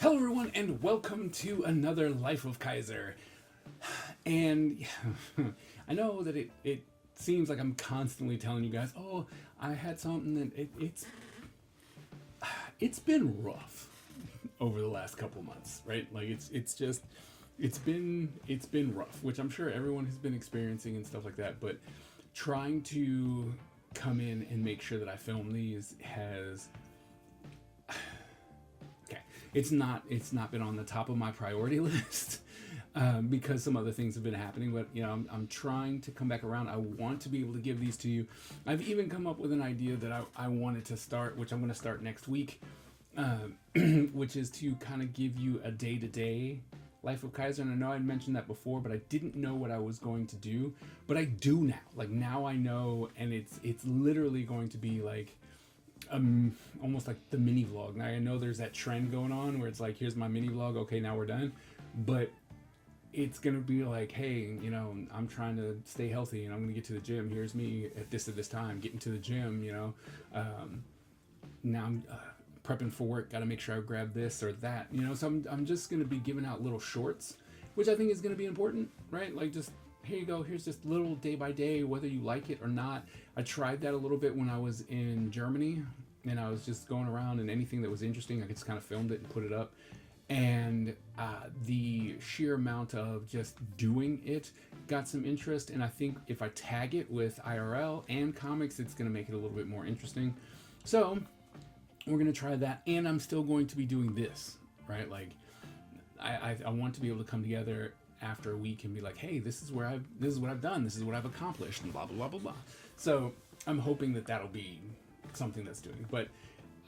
Hello, everyone, and welcome to another Life of Kaiser. And I know that it seems like I'm constantly telling you guys, oh, I had something that it's been rough over the last couple months, right? Like it's been rough, which I'm sure everyone has been experiencing and stuff like that. But trying to come in and make sure that I film these has okay. It's not been on the top of my priority list because some other things have been happening. But I'm trying to come back around. I want to be able to give these to you. I've even come up with an idea that I wanted to start, which I'm going to start next week, which is to kind of give you a day-to-day Life of Kaiser. And I know I'd mentioned that before, but I didn't know what I was going to do. But I do now. Like, now I know, and it's literally going to be like almost like the mini vlog. Now I know there's that trend going on where it's like, here's my mini vlog, okay, now we're done. But it's gonna be like, hey, I'm trying to stay healthy and I'm gonna get to the gym. Here's me at this time getting to the gym. Now I'm prepping for work, gotta make sure I grab this or that. So I'm just gonna be giving out little shorts, which I think is gonna be important, right? Like, just here you go, here's just little day by day, whether you like it or not. I tried that a little bit when I was in Germany, and I was just going around, and anything that was interesting, I just kind of filmed it and put it up. And the sheer amount of just doing it got some interest, and I think if I tag it with IRL and comics, it's going to make it a little bit more interesting. So we're going to try that, and I'm still going to be doing this, right? Like, I want to be able to come together after a week and be like, hey, this is what I've done, this is what I've accomplished, and blah blah blah blah blah. So I'm hoping that that'll be something that's doing. But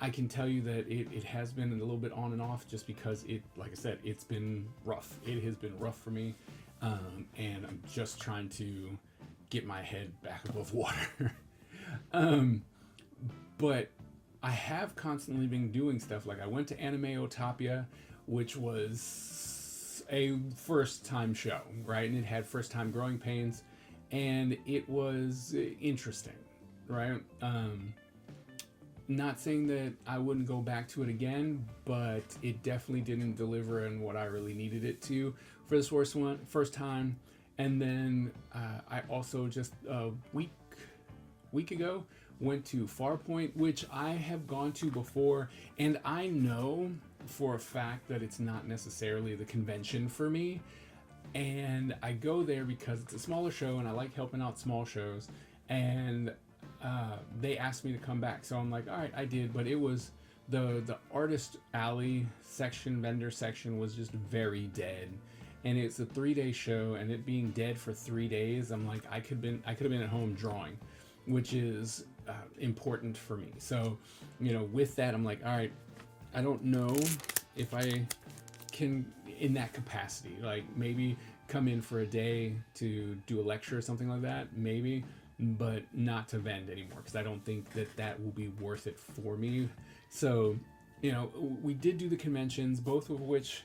I can tell you that it has been a little bit on and off, just because like I said, it's been rough. It has been rough for me, and I'm just trying to get my head back above water. But I have constantly been doing stuff. Like, I went to Anime Otapia, which was a first time show, right? And it had first time growing pains, and it was interesting, right? Not saying that I wouldn't go back to it again, but it definitely didn't deliver in what I really needed it to for this first time. And then I also just a week ago went to Farpoint, which I have gone to before, and I know for a fact that it's not necessarily the convention for me. And I go there because it's a smaller show, and I like helping out small shows. And they asked me to come back, so I'm like, all right, I did. But it was the artist alley section, vendor section, was just very dead, and it's a 3-day show, and it being dead for 3 days, I'm like, I could have been at home drawing, which is important for me. So with that, I'm like, all right, I don't know if I can, in that capacity, like maybe come in for a day to do a lecture or something like that, maybe, but not to vend anymore, because I don't think that will be worth it for me. So we did do the conventions, both of which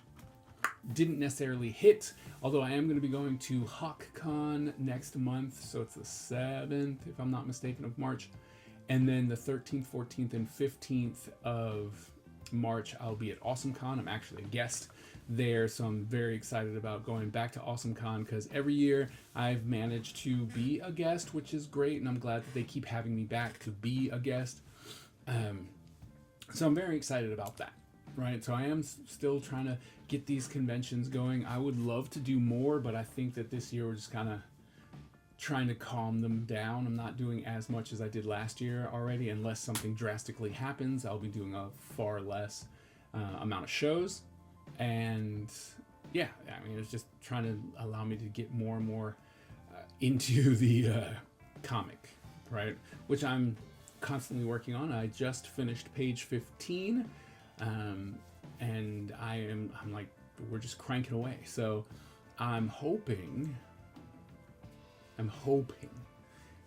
didn't necessarily hit, although I am going to be going to HawkCon next month, so it's the 7th, if I'm not mistaken, of March. And then the 13th, 14th, and 15th of March, I'll be at AwesomeCon. I'm actually a guest there, so I'm very excited about going back to AwesomeCon, because every year I've managed to be a guest, which is great, and I'm glad that they keep having me back to be a guest. So I'm very excited about that, right? So I am still trying to get these conventions going. I would love to do more, but I think that this year we're just kind of trying to calm them down. I'm not doing as much as I did last year already. Unless something drastically happens, I'll be doing a far less amount of shows. And yeah, I mean, it's just trying to allow me to get more and more into the comic, right? Which I'm constantly working on. I just finished page 15, and I'm like, we're just cranking away. So I'm hoping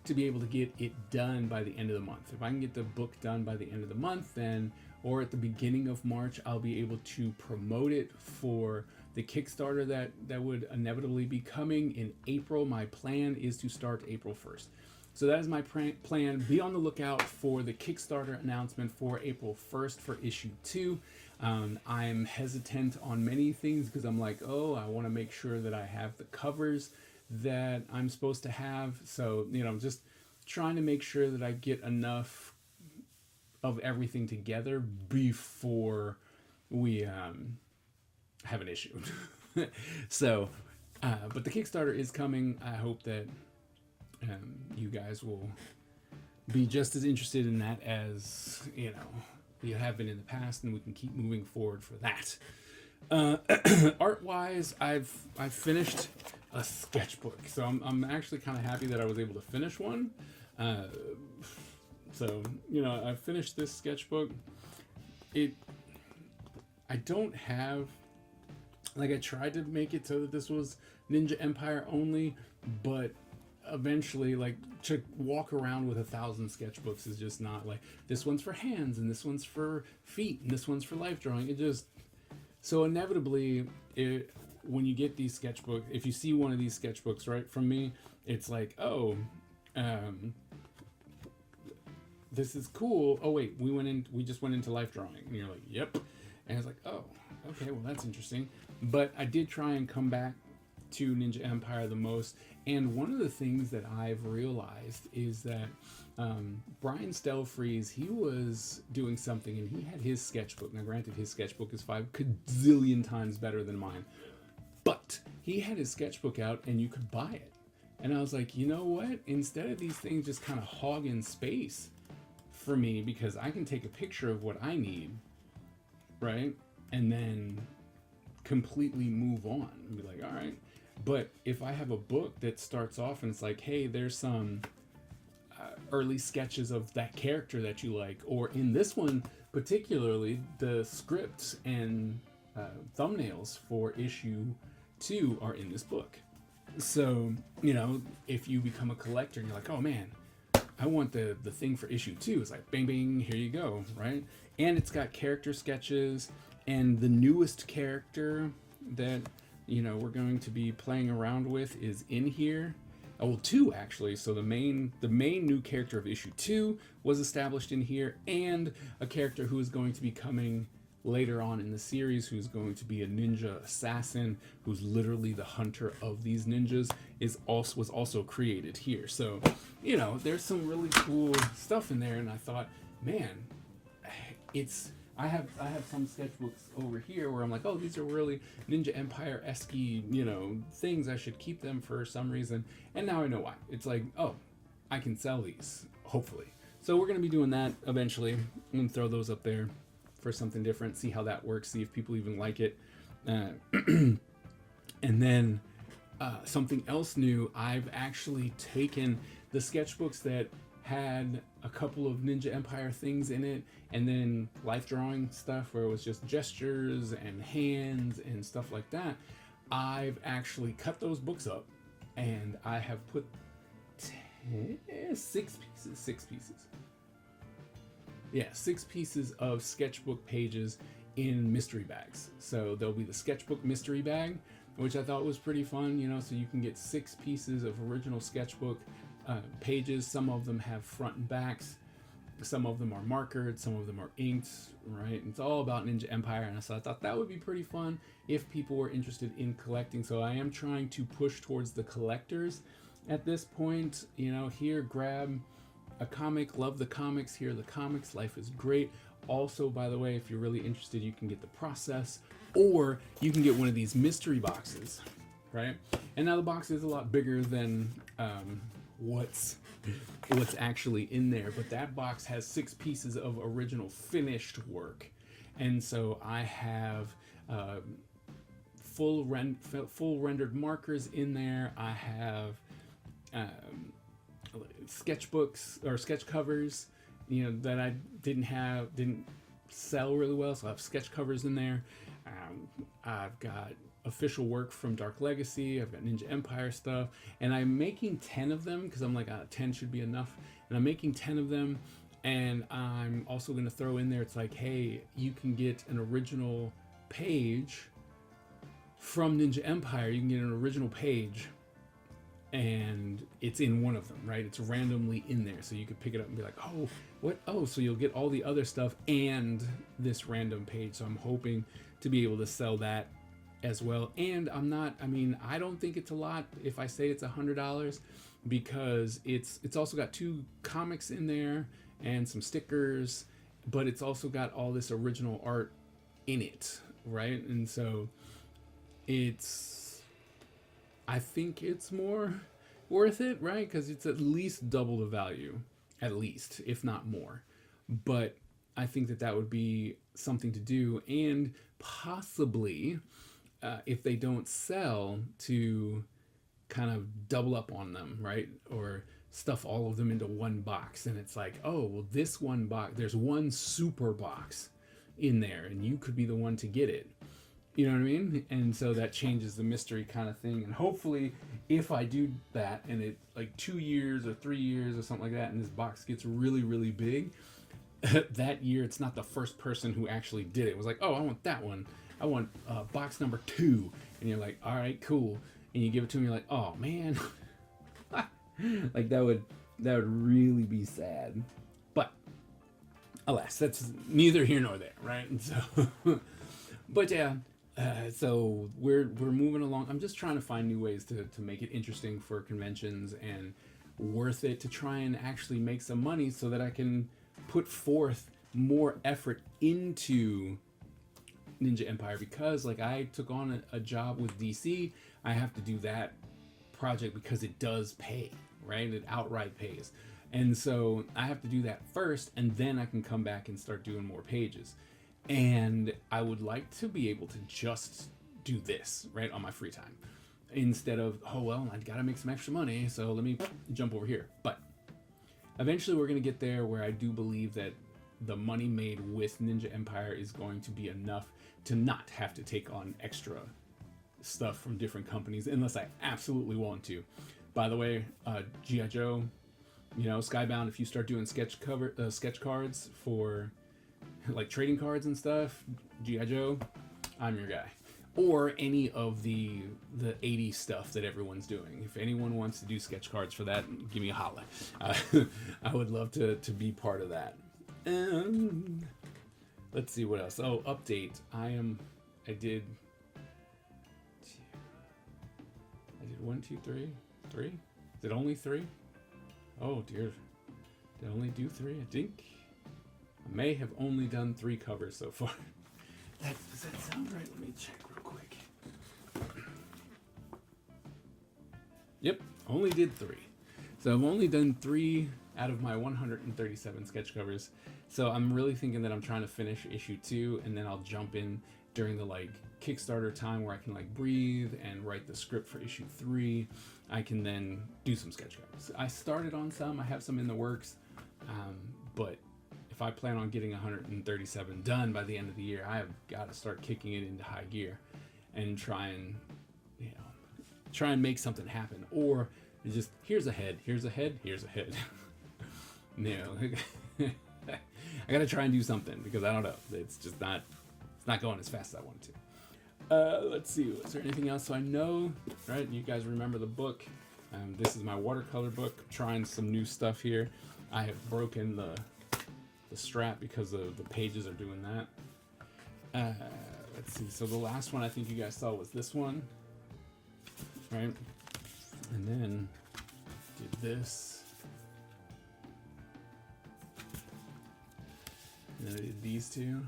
to be able to get it done by the end of the month. If I can get the book done by the end of the month, then, or at the beginning of March, I'll be able to promote it for the Kickstarter that would inevitably be coming in April. My plan is to start April 1st. So that is my plan. Be on the lookout for the Kickstarter announcement for April 1st for issue 2. I'm hesitant on many things because I'm like, oh, I want to make sure that I have the covers that I'm supposed to have. So, I'm just trying to make sure that I get enough of everything together before we have an issue. So, but the Kickstarter is coming. I hope that you guys will be just as interested in that as you have been in the past, and we can keep moving forward for that. Art wise, I've finished a sketchbook, so I'm actually kind of happy that I was able to finish one. So I finished this sketchbook. I don't have, like, I tried to make it so that this was Ninja Empire only, but eventually, like, to walk around with 1,000 sketchbooks is just not, like, this one's for hands and this one's for feet and this one's for life drawing. It just, so inevitably, when you get these sketchbooks, if you see one of these sketchbooks right from me, it's like, oh, this is cool. Oh wait, we just went into life drawing, and you're like, yep. And it's like, oh, okay, well, that's interesting. But I did try and come back to Ninja Empire the most, and one of the things that I've realized is that Brian Stelfreeze, he was doing something, and he had his sketchbook. Now, granted, his sketchbook is 5 gazillion times better than mine, but he had his sketchbook out, and you could buy it. And I was like, you know what? Instead of these things just kind of hogging space for me, because I can take a picture of what I need, right? And then completely move on and be like, all right. But if I have a book that starts off and it's like, hey, there's some early sketches of that character that you like, or in this one particularly, the scripts and thumbnails for issue 2 are in this book. So, if you become a collector and you're like, oh man, I want the thing for issue 2, it's like, bang, bang, here you go, right? And it's got character sketches, and the newest character that, we're going to be playing around with is in here. Oh, well, 2 actually. So the main new character of issue 2 was established in here, and a character who is going to be coming later on in the series, who's going to be a ninja assassin, who's literally the hunter of these ninjas, was also created here. So, there's some really cool stuff in there, and I thought, man, I have some sketchbooks over here where I'm like, oh, these are really Ninja Empire-esque, things. I should keep them for some reason. And now I know why. It's like, oh, I can sell these, hopefully. So we're going to be doing that eventually. I'm going to throw those up there for something different, see how that works, see if people even like it. And then something else new, I've actually taken the sketchbooks that had a couple of Ninja Empire things in it, and then life drawing stuff where it was just gestures and hands and stuff like that. I've actually cut those books up, and I have put 6 pieces. Yeah, 6 pieces of sketchbook pages in mystery bags. So there'll be the sketchbook mystery bag, which I thought was pretty fun, so you can get 6 pieces of original sketchbook pages. Some of them have front and backs, some of them are markered, some of them are inked, right? It's all about Ninja Empire, and so I thought that would be pretty fun if people were interested in collecting. So I am trying to push towards the collectors at this point. Here, grab a comic, love the comics, here are the comics, life is great. Also, by the way, if you're really interested, you can get the process, or you can get one of these mystery boxes, right? And now the box is a lot bigger than what's actually in there, but that box has 6 pieces of original finished work. And so I have full rendered markers in there. I have sketchbooks or sketch covers, that I didn't sell really well, so I have sketch covers in there. I've got official work from Dark Legacy, I've got Ninja Empire stuff, and I'm making 10 of them because I'm like, 10 should be enough, and I'm making 10 of them. And I'm also going to throw in there, it's like, hey, you can get an original page from Ninja Empire. You can get an original page and it's in one of them, right? It's randomly in there, so you could pick it up and be like, oh, what? Oh, so you'll get all the other stuff and this random page. So I'm hoping to be able to sell that as well. And I don't think it's a lot if I say it's $100, because it's also got 2 comics in there and some stickers, but it's also got all this original art in it, right? And so I think it's more worth it, right? Because it's at least double the value, at least, if not more. But I think that would be something to do, and possibly, if they don't sell, to kind of double up on them, right? Or stuff all of them into one box, and it's like, oh, well, this one box, there's one super box in there, and you could be the one to get it. You know what I mean? And so that changes the mystery kind of thing. And hopefully, if I do that, and it like 2 years or 3 years or something like that, and this box gets really, really big, that year it's not the first person who actually did it. It was like, oh, I want that one. I want box number 2. And you're like, all right, cool. And you give it to them, you're like, oh man. Like that would really be sad. But alas, that's neither here nor there, right? And so but yeah, so we're moving along. I'm just trying to find new ways to make it interesting for conventions and worth it to try and actually make some money, so that I can put forth more effort into Ninja Empire, because like I took on a job with DC. I have to do that project because it does pay, right? It outright pays. And so I have to do that first, and then I can come back and start doing more pages. And I would like to be able to just do this, right, on my free time, instead of, oh, well, I gotta make some extra money, so let me jump over here. But eventually we're gonna get there, where I do believe that the money made with Ninja Empire is going to be enough to not have to take on extra stuff from different companies, unless I absolutely want to. By the way, G.I. Joe, Skybound, if you start doing sketch cards for like trading cards and stuff, G.I. Joe, I'm your guy. Or any of the 80s stuff that everyone's doing. If anyone wants to do sketch cards for that, give me a holla. I would love to be part of that. Let's see what else. Oh, update. I did 1, 2, 3? 3? Is it only 3? Oh dear. Did I only do 3? I think I may have only done 3 covers so far. Does that sound right? Let me check real quick. Yep, only did 3. So I've only done 3 out of my 137 sketch covers. So I'm really thinking that I'm trying to finish issue 2, and then I'll jump in during the like Kickstarter time where I can like breathe and write the script for issue 3. I can then do some sketch covers. I started on some, I have some in the works, but if I plan on getting 137 done by the end of the year, I have got to start kicking it into high gear and try and make something happen. Or just here's a head. No, I got to try and do something, because I don't know. It's not going as fast as I wanted to. Let's see. Is there anything else? So I know, right? You guys remember the book. This is my watercolor book. I'm trying some new stuff here. I have broken the strap because the pages are doing that. Let's see. So the last one I think you guys saw was this one, right? And then did this. And then I did these 2.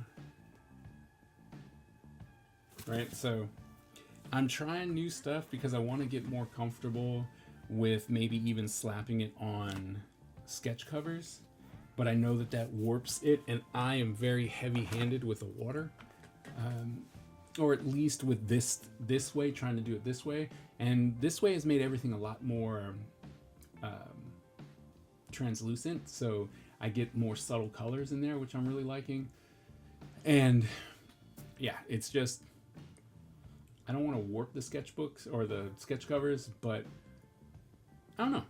Right, so I'm trying new stuff because I want to get more comfortable with maybe even slapping it on sketch covers, but I know that warps it, and I am very heavy-handed with the water, or at least with this way, trying to do it this way, and this way has made everything a lot more translucent, so I get more subtle colors in there, which I'm really liking. And yeah, it's just, I don't want to warp the sketchbooks or the sketch covers, but I don't know.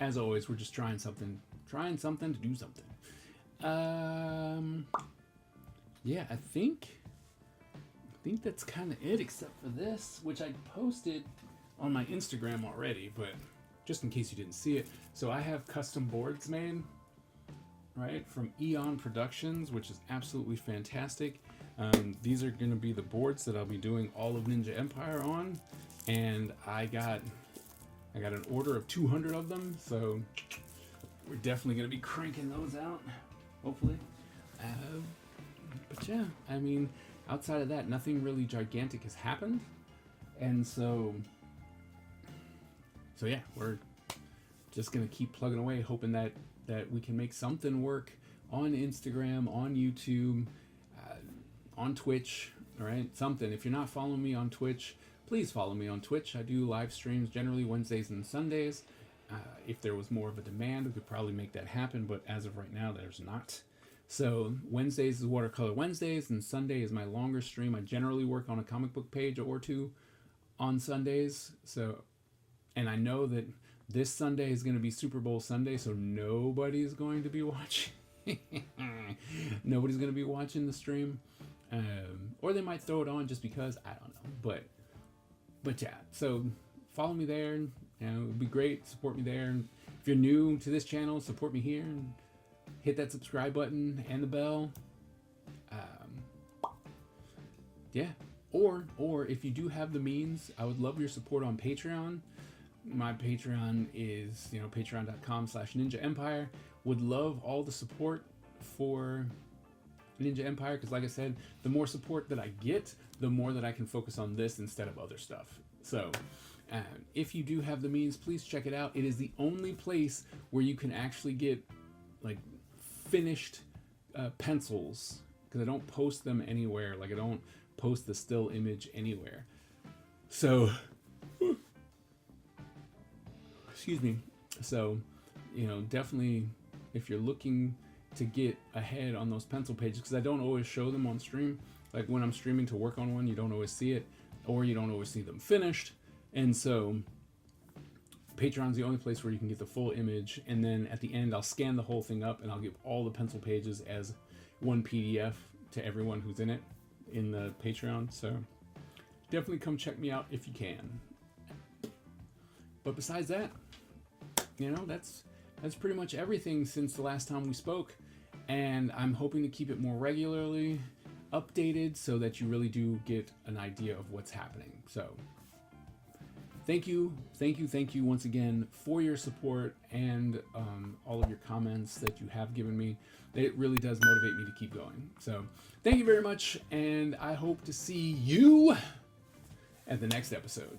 As always, we're just trying something to do something. Yeah, I think that's kind of it, except for this, which I posted on my Instagram already, but just in case you didn't see it. So I have custom boards made, right, from Eon Productions, which is absolutely fantastic. These are going to be the boards that I'll be doing all of Ninja Empire on, and I got an order of 200 of them, so we're definitely going to be cranking those out, hopefully. But yeah, I mean, outside of that, nothing really gigantic has happened, and so yeah, we're just going to keep plugging away, hoping that we can make something work on Instagram, on YouTube, on Twitch, all right? Something. If you're not following me on Twitch, please follow me on Twitch. I do live streams generally Wednesdays and Sundays. If there was more of a demand, we could probably make that happen, but as of right now, there's not. So Wednesdays is Watercolor Wednesdays, and Sunday is my longer stream. I generally work on a comic book page or two on Sundays. So, and I know that this Sunday is going to be Super Bowl Sunday, so nobody's going to be watching. Nobody's going to be watching the stream. Or they might throw it on just because, I don't know. But yeah, so follow me there. You know, it would be great. Support me there. And if you're new to this channel, support me here and hit that subscribe button and the bell. Yeah. Or if you do have the means, I would love your support on Patreon. My Patreon is, patreon.com/Ninja Empire. Would love all the support for Ninja Empire, because like I said, the more support that I get, the more that I can focus on this instead of other stuff. So if you do have the means, please check it out. It is the only place where you can actually get like finished pencils, because I don't post them anywhere. Like I don't post the still image anywhere. So excuse me. So, definitely if you're looking to get ahead on those pencil pages, because I don't always show them on stream. Like when I'm streaming to work on one, you don't always see it, or you don't always see them finished. And so Patreon's the only place where you can get the full image, and then at the end I'll scan the whole thing up and I'll give all the pencil pages as one PDF to everyone who's in it in the Patreon. So definitely come check me out if you can. But besides that, that's pretty much everything since the last time we spoke, and I'm hoping to keep it more regularly updated so that you really do get an idea of what's happening. So thank you once again for your support and all of your comments that you have given me. It really does motivate me to keep going. So thank you very much, and I hope to see you at the next episode.